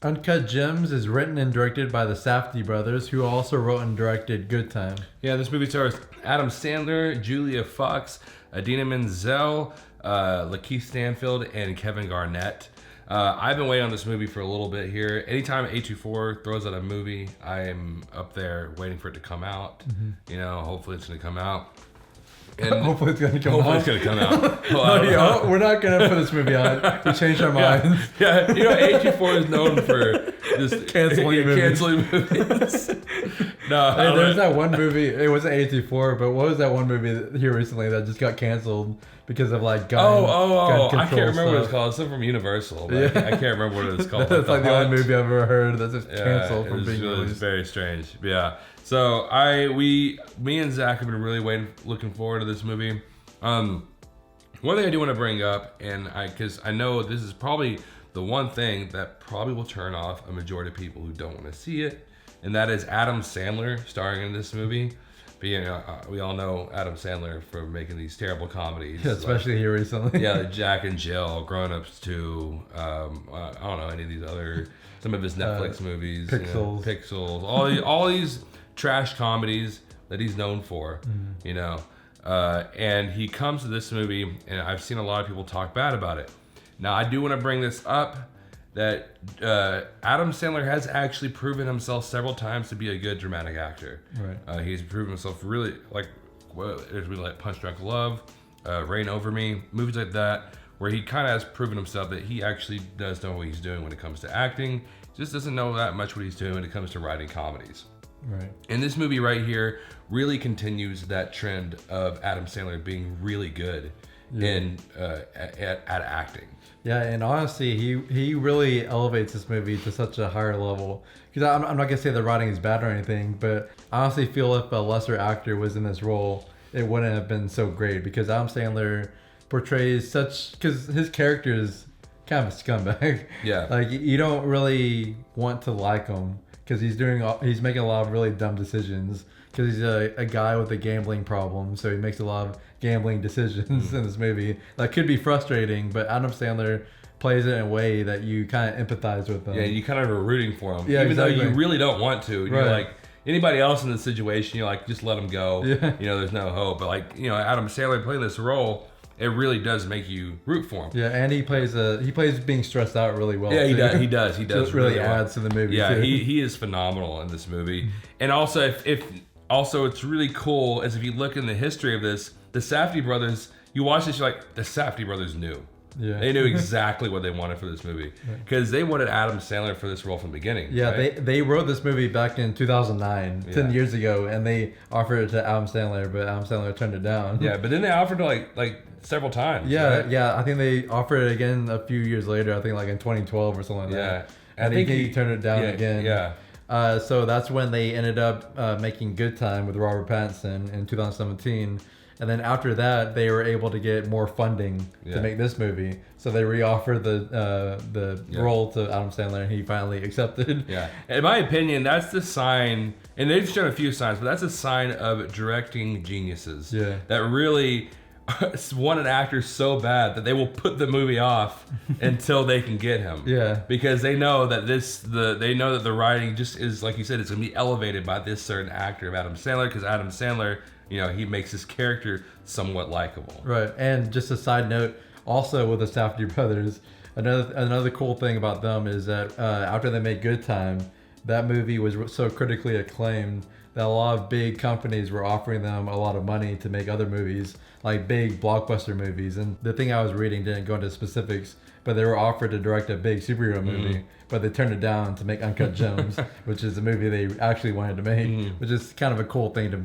Uncut Gems is written and directed by the Safdie brothers, who also wrote and directed Good Time. Yeah, this movie stars Adam Sandler, Julia Fox, Idina Menzel, Lakeith Stanfield, and Kevin Garnett. I've been waiting on this movie for a little bit here. Anytime A24 throws out a movie, I'm up there waiting for it to come out. You know, hopefully it's going to come out. And hopefully it's going to come out. Hopefully it's going to come out. Well, we're not going to put this movie on. We changed our minds. Yeah, you know, A24 is known for just canceling movies. No, hey, there's that one movie. It wasn't A24, but what was that one movie here recently that just got canceled because of like gun I can't remember what it's called. It's something from Universal. But I can't remember what it's called. That's like the only movie I've ever heard that's just canceled from being released. It's very strange. Yeah. So me and Zach have been really looking forward to this movie. One thing I do want to bring up, because I know this is probably the one thing that probably will turn off a majority of people who don't want to see it, and that is Adam Sandler starring in this movie. We all know Adam Sandler for making these terrible comedies. Yeah, especially here recently. Yeah, like Jack and Jill, Grown Ups 2, I don't know, any of these other, some of his Netflix movies. Pixels. Pixels, all these trash comedies that he's known for, you know. And he comes to this movie, and I've seen a lot of people talk bad about it. Now, I do want to bring this up, that Adam Sandler has actually proven himself several times to be a good dramatic actor. Right. He's proven himself really, like Punch Drunk Love, Reign Over Me, movies like that, where he kind of has proven himself that he actually does know what he's doing when it comes to acting. Just doesn't know that much what he's doing when it comes to writing comedies. Right. And this movie right here really continues that trend of Adam Sandler being really good at acting. Yeah, and honestly, he really elevates this movie to such a higher level. Because I'm not gonna say the writing is bad or anything, but I honestly feel if a lesser actor was in this role, it wouldn't have been so great. Because Adam Sandler portrays because his character is kind of a scumbag. Yeah. Like you don't really want to like him because he's making a lot of really dumb decisions. Because he's a guy with a gambling problem, so he makes a lot of gambling decisions in this movie that could be frustrating. But Adam Sandler plays it in a way that you kind of empathize with him. Yeah, you kind of are rooting for him, yeah, even exactly. though you really don't want to. Right. You're like anybody else in this situation, you're like, just let him go. Yeah. You know, there's no hope. But like, you know, Adam Sandler playing this role, it really does make you root for him. Yeah, and he plays being stressed out really well. Yeah, too. he does. He does. So it really adds to the movie. Yeah, too. he is phenomenal in this movie. And also, also it's really cool as if you look in the history of this, the Safdie brothers. You watch this, you're like, the Safdie brothers knew. Yeah. They knew exactly what they wanted for this movie because they wanted Adam Sandler for this role from the beginning. Yeah, right? they wrote this movie back in 2009, 10 years ago, and they offered it to Adam Sandler, but Adam Sandler turned it down. Yeah, but then they offered it like several times. Yeah, right? yeah. I think they offered it again a few years later. I think like in 2012 or something like that. And I think he turned it down again. Yeah. So that's when they ended up making Good Time with Robert Pattinson in 2017. And then after that, they were able to get more funding to make this movie. So they reoffered the role to Adam Sandler, and he finally accepted. Yeah. In my opinion, that's the sign, and they've shown a few signs, but that's a sign of directing geniuses. Yeah. That really want an actor so bad that they will put the movie off until they can get him. Yeah. Because they know that the writing just is, like you said, it's gonna be elevated by this certain actor of Adam Sandler, because Adam Sandler, you know, he makes his character somewhat likable. Right. And just a side note, also with the Safdie brothers, another cool thing about them is that after they made Good Time, that movie was so critically acclaimed that a lot of big companies were offering them a lot of money to make other movies, like big blockbuster movies. And the thing I was reading didn't go into specifics, but they were offered to direct a big superhero movie, but they turned it down to make Uncut Gems, which is a movie they actually wanted to make, which is kind of a cool thing to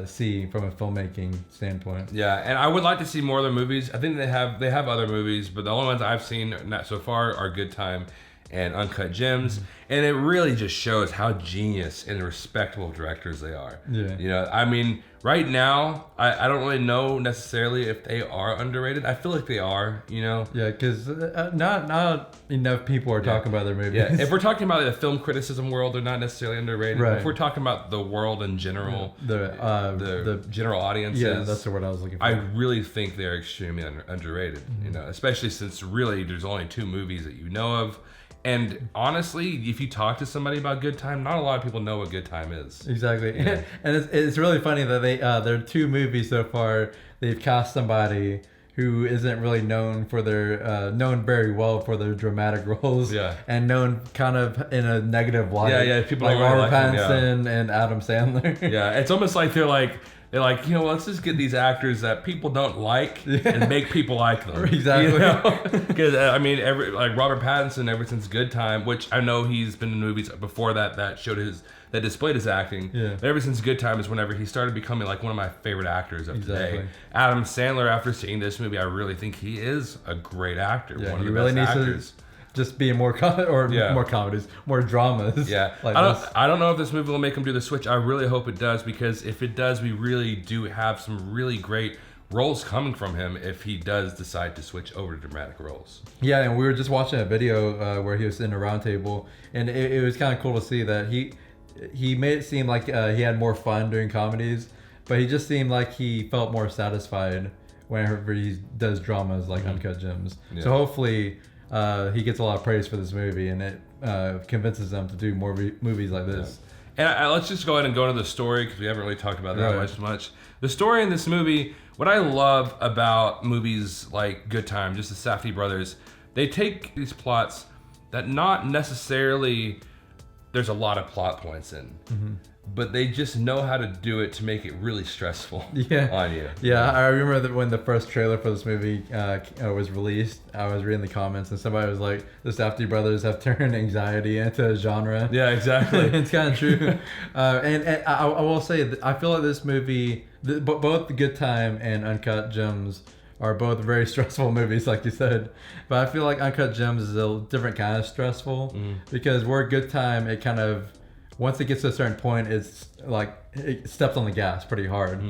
see from a filmmaking standpoint. Yeah, and I would like to see more of their movies. I think they have other movies, but the only ones I've seen so far are Good Time and Uncut Gems, and it really just shows how genius and respectable directors they are. Yeah. You know, I mean, right now, I don't really know necessarily if they are underrated. I feel like they are, you know? Yeah, because not enough people are talking about their movies. Yeah, if we're talking about the film criticism world, they're not necessarily underrated. Right. But if we're talking about the world in general, the general audiences, yeah, that's the word I was looking for. I really think they're extremely underrated. You know, especially since really there's only 2 movies that you know of, And honestly, if you talk to somebody about Good Time, not a lot of people know what Good Time is. Exactly. Yeah. And it's really funny that there are 2 movies so far. They've cast somebody who isn't really known for their known very well for their dramatic roles, and known kind of in a negative light. People like don't really Robert Pattinson him, and Adam Sandler. It's almost like they're like, let's just get these actors that people don't like and make people like them. Exactly. Because like Robert Pattinson, ever since Good Time, which I know he's been in movies before that displayed his acting. But ever since Good Time is whenever he started becoming like one of my favorite actors of today. Adam Sandler, after seeing this movie, I really think he is a great actor. One of the best actors. Just being more more comedies, more dramas. I don't know if this movie will make him do the switch. I really hope it does, because if it does, we really do have some really great roles coming from him if he does decide to switch over to dramatic roles. Yeah, and we were just watching a video where he was in a round table, and it was kind of cool to see that he made it seem like he had more fun doing comedies, but he just seemed like he felt more satisfied whenever he does dramas like Uncut Gems. So hopefully he gets a lot of praise for this movie, and it convinces them to do more movies like this. And let's just go ahead and go into the story, because we haven't really talked about that much. The story in this movie, what I love about movies like Good Time, just the Safdie brothers, they take these plots that not necessarily there's a lot of plot points in, but they just know how to do it to make it really stressful on you. Yeah, I remember that when the first trailer for this movie was released, I was reading the comments, and somebody was like, the Safdie brothers have turned anxiety into a genre. Yeah, exactly. It's kind of true. And I will say that I feel like this movie, both The Good Time and Uncut Gems, are both very stressful movies, like you said. But I feel like Uncut Gems is a different kind of stressful, because where Good Time, it kind of, once it gets to a certain point, it's like it steps on the gas pretty hard.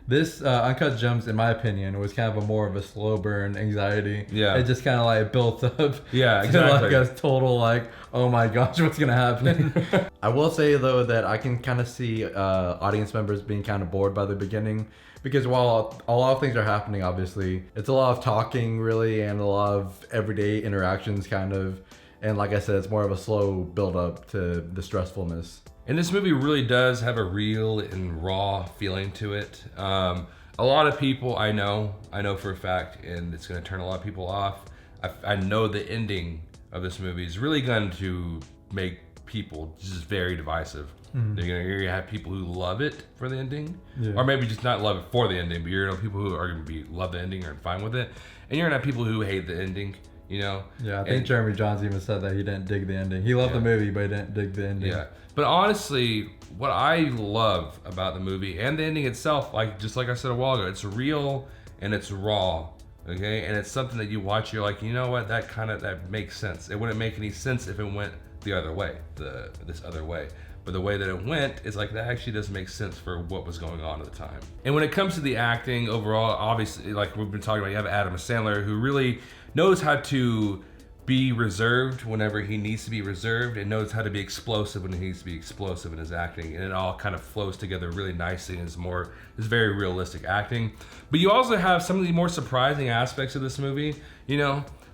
This Uncut Gems, in my opinion, was kind of more of a slow burn anxiety. It just kind of like built up to like a total like, oh my gosh, what's gonna happen? I will say though that I can kind of see audience members being kind of bored by the beginning, because while a lot of things are happening, obviously, it's a lot of talking really, and a lot of everyday interactions kind of. And like I said, it's more of a slow build up to the stressfulness. And this movie really does have a real and raw feeling to it. A lot of people I know for a fact, and it's going to turn a lot of people off. I know the ending of this movie is really going to make people just very divisive. You're going to have people who love it for the ending, or maybe just not love it for the ending, but you're going to have people who are going to love the ending or fine with it. And you're going to have people who hate the ending. I think Jeremy Jahns even said that he didn't dig the ending. He loved the movie, but he didn't dig the ending. But honestly, what I love about the movie and the ending itself, just like I said a while ago, it's real and it's raw, okay? And it's something that you watch, you're like, you know what, that makes sense. It wouldn't make any sense if it went the other way, this other way. But the way that it went is like, that actually does make sense for what was going on at the time. And when it comes to the acting overall, obviously, like we've been talking about, you have Adam Sandler, who really knows how to be reserved whenever he needs to be reserved, and knows how to be explosive when he needs to be explosive in his acting, and it all kind of flows together really nicely, and is very realistic acting. But you also have some of the more surprising aspects of this movie,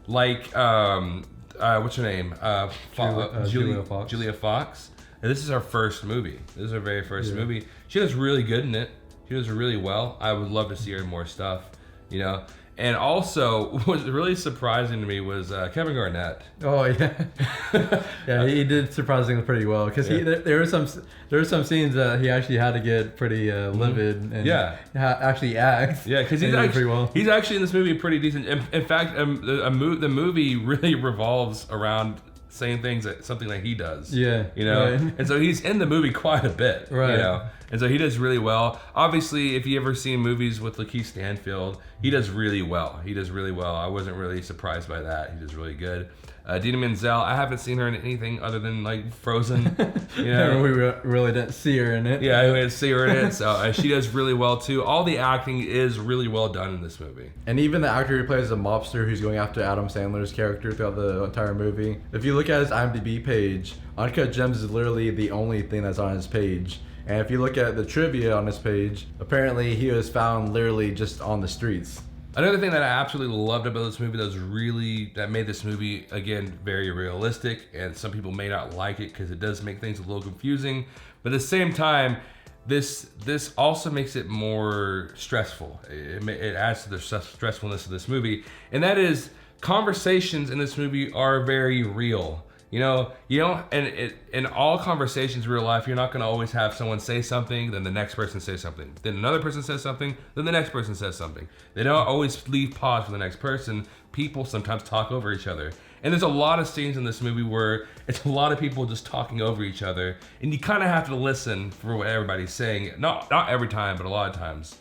like what's her name, Julia Fox. And this is her first movie. This is her very first movie. She does really good in it. She does really well. I would love to see her in more stuff, And also, what was really surprising to me was Kevin Garnett. Oh yeah, he did surprisingly pretty well, because there were some scenes that he actually had to get pretty livid and actually act. Yeah, because he's actually in this movie pretty decent. In fact, the movie really revolves around saying things that something like he does. And so he's in the movie quite a bit. And so he does really well. Obviously, if you ever seen movies with Lakeith Stanfield, he does really well. I wasn't really surprised by that. He does really good. Idina Menzel, I haven't seen her in anything other than like Frozen. We really didn't see her in it. Yeah, we didn't see her in it. So she does really well too. All the acting is really well done in this movie. And even the actor who plays the mobster who's going after Adam Sandler's character throughout the entire movie. If you look at his IMDb page, Uncut Gems is literally the only thing that's on his page. And if you look at the trivia on his page, apparently he was found literally just on the streets. Another thing that I absolutely loved about this movie that made this movie, again, very realistic, and some people may not like it because it does make things a little confusing, but at the same time, this also makes it more stressful. It adds to the stressfulness of this movie, and that is conversations in this movie are very real. You know, in all conversations in real life, you're not going to always have someone say something, then the next person says something, then another person says something, then the next person says something. They don't always leave pause for the next person. People sometimes talk over each other. And there's a lot of scenes in this movie where it's a lot of people just talking over each other, and you kind of have to listen for what everybody's saying. Not every time, but a lot of times.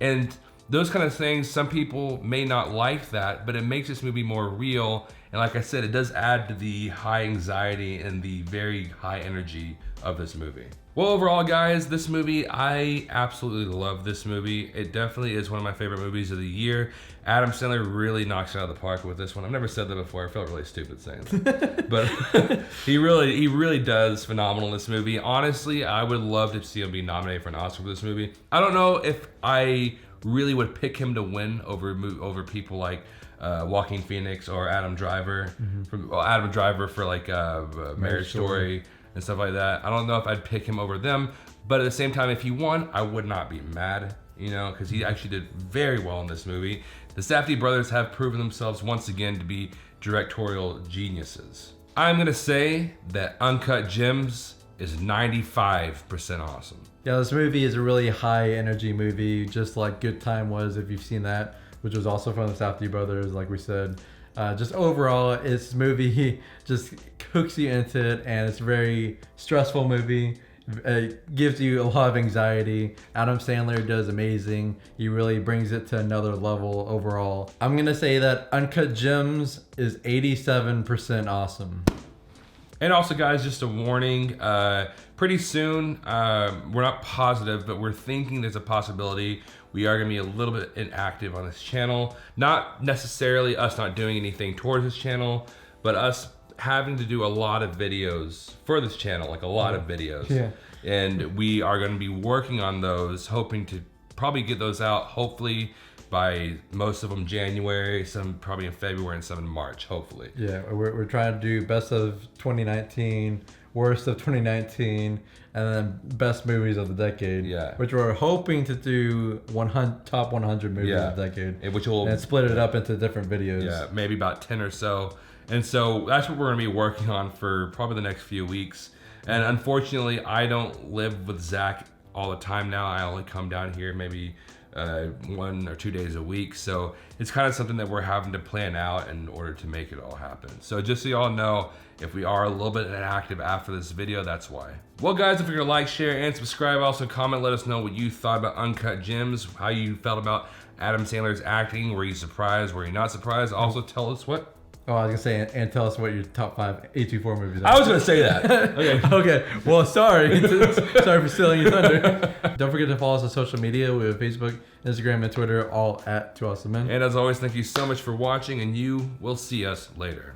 And those kind of things, some people may not like that, but it makes this movie more real. And like I said, it does add to the high anxiety and the very high energy of this movie. Well, overall, guys, this movie, I absolutely love this movie. It definitely is one of my favorite movies of the year. Adam Sandler really knocks it out of the park with this one. I've never said that before. I felt really stupid saying that. But he really does phenomenal in this movie. Honestly, I would love to see him be nominated for an Oscar for this movie. I don't know if I really would pick him to win over people like Joaquin Phoenix or Adam Driver. Adam Driver for like Marriage Story and stuff like that. I don't know if I'd pick him over them, but at the same time, if he won, I would not be mad, you know, because he actually did very well in this movie. The Safdie brothers have proven themselves once again to be directorial geniuses. I'm gonna say that Uncut Gems is 95% awesome. Yeah, this movie is a really high energy movie, just like Good Time was, if you've seen that, which was also from the Safdie brothers, like we said. Just overall, this movie just hooks you into it, and it's a very stressful movie. It gives you a lot of anxiety. Adam Sandler does amazing. He really brings it to another level overall. I'm gonna say that Uncut Gems is 87% awesome. And also, guys, just a warning, pretty soon, we're not positive, but we're thinking there's a possibility we are gonna be a little bit inactive on this channel. Not necessarily us not doing anything towards this channel, but us having to do a lot of videos for this channel, like a lot of videos. Yeah. And we are gonna be working on those, hoping to probably get those out, hopefully, by most of them January, some probably in February, and some in March, hopefully. Yeah, we're trying to do best of 2019, worst of 2019, and then best movies of the decade. Yeah. Which we're hoping to do top 100 movies of the decade. Which will, and split it up into different videos. Yeah, maybe about 10 or so. And so that's what we're gonna be working on for probably the next few weeks. And unfortunately, I don't live with Zach all the time now. I only come down here maybe 1 or 2 days a week, so it's kind of something that we're having to plan out in order to make it all happen. So just so y'all know, if we are a little bit inactive after this video, that's why. Well, guys, if you're gonna like, share, and subscribe, also comment, let us know what you thought about Uncut Gems, how you felt about Adam Sandler's acting. Were you surprised? Were you not surprised? Also tell us what. Oh, I was gonna say, and tell us what your top 5 A24 movies are. I was gonna say that. Okay. Okay. Well, sorry. Sorry for stealing your thunder. Don't forget to follow us on social media. We have Facebook, Instagram, and Twitter, all at 2 Awesome Men. And as always, thank you so much for watching, and you will see us later.